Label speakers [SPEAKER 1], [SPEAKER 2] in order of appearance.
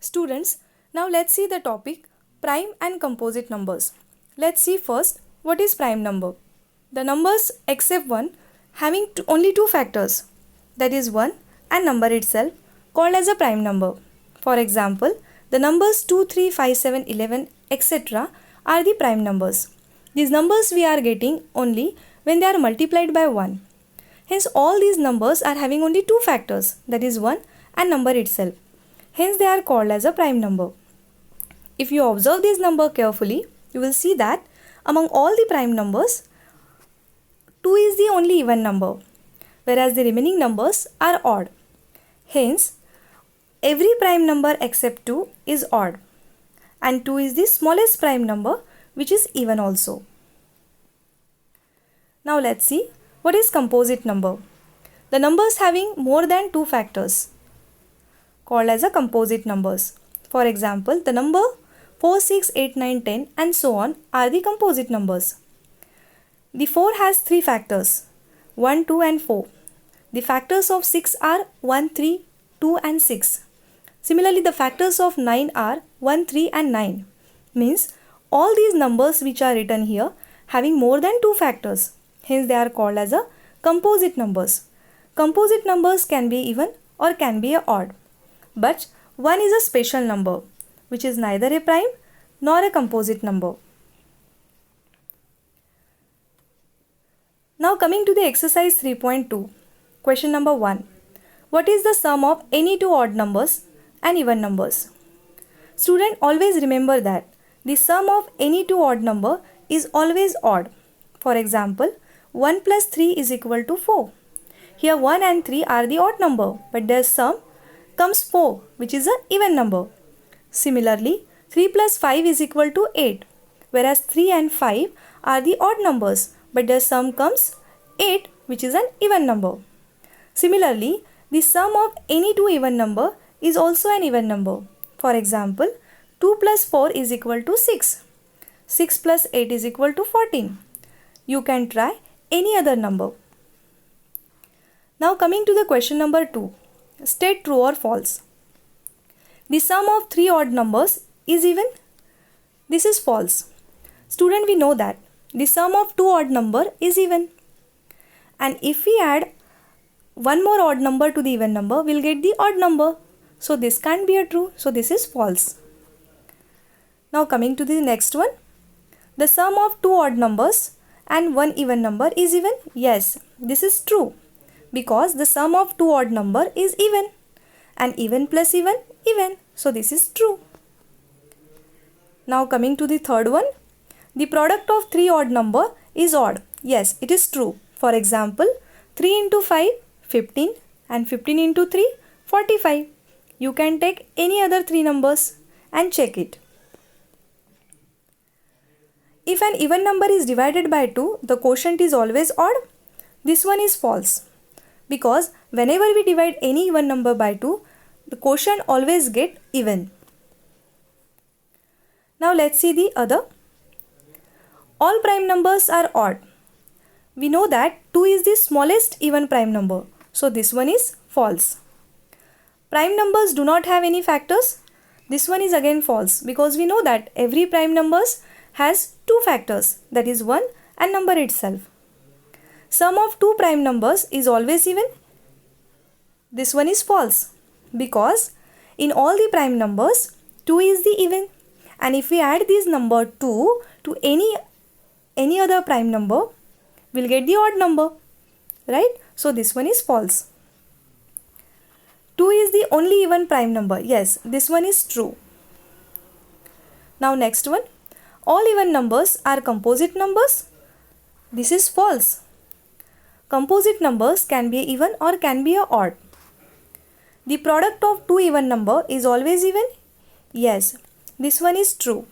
[SPEAKER 1] Students, now let's see the topic prime and composite numbers. Let's see first what is prime number. The numbers except 1 having only two factors, that is 1 and number itself, called as a prime number. For example, the numbers 2, 3, 5, 7, 11 etc. are the prime numbers. These numbers we are getting only when they are multiplied by 1. Hence all these numbers are having only two factors, that is 1 and number itself. Hence they are called as a prime number. If you observe this number carefully, you will see that among all the prime numbers, 2 is the only even number, whereas the remaining numbers are odd. Hence, every prime number except 2 is odd, and 2 is the smallest prime number which is even also. Now let's see what is composite number. The numbers having more than two factors, called as a composite numbers. For example, the number 4, 6, 8, 9, 10 and so on are the composite numbers. The 4 has three factors, 1, 2 and 4. The factors of 6 are 1, 3, 2 and 6. Similarly, the factors of 9 are 1, 3 and 9. Means all these numbers which are written here having more than two factors. Hence they are called as a composite numbers. Composite numbers can be even or can be odd. But 1 is a special number which is neither a prime nor a composite number. Now coming to the exercise 3.2. Question number 1. What is the sum of any two odd numbers and even numbers? Student, always remember that the sum of any two odd number is always odd. For example, 1 plus 3 is equal to 4. Here 1 and 3 are the odd number, but their sum comes 4, which is an even number. Similarly, 3 plus 5 is equal to 8, whereas 3 and 5 are the odd numbers, but their sum comes 8, which is an even number. Similarly, the sum of any two even number is also an even number. For example, 2 plus 4 is equal to 6. 6 plus 8 is equal to 14. You can try any other number. Now coming to the question number 2. State true or false. The sum of three odd numbers is even. This is false. Student, we know that the sum of two odd number is even. And if we add one more odd number to the even number, we'll get the odd number. So this can't be a true. So this is false. Now coming to the next one. The sum of two odd numbers and one even number is even. Yes, this is true, because the sum of two odd number is even, and even plus even, even. So this is true. Now coming to the third one. The product of three odd number is odd. Yes, it is true. For example, 3 into 5, 15 and 15 into 3, 45. You can take any other three numbers and check it. If an even number is divided by 2, the quotient is always odd. This one is false, because whenever we divide any even number by 2, the quotient always get even. Now let's see the other. All prime numbers are odd. We know that 2 is the smallest even prime number. So this one is false. Prime numbers do not have any factors. This one is again false, because we know that every prime numbers has two factors, that is 1 and number itself. Sum of two prime numbers is always even. This one is false, because in all the prime numbers 2 is the even, and if we add this number 2 to any other prime number, we'll get the odd number, right? So this one is false. 2 is the only even prime number. Yes, this one is true. Now next one. All even numbers are composite numbers. This is false. Composite numbers can be even or can be odd. The product of two even number is always even. Yes, this one is true.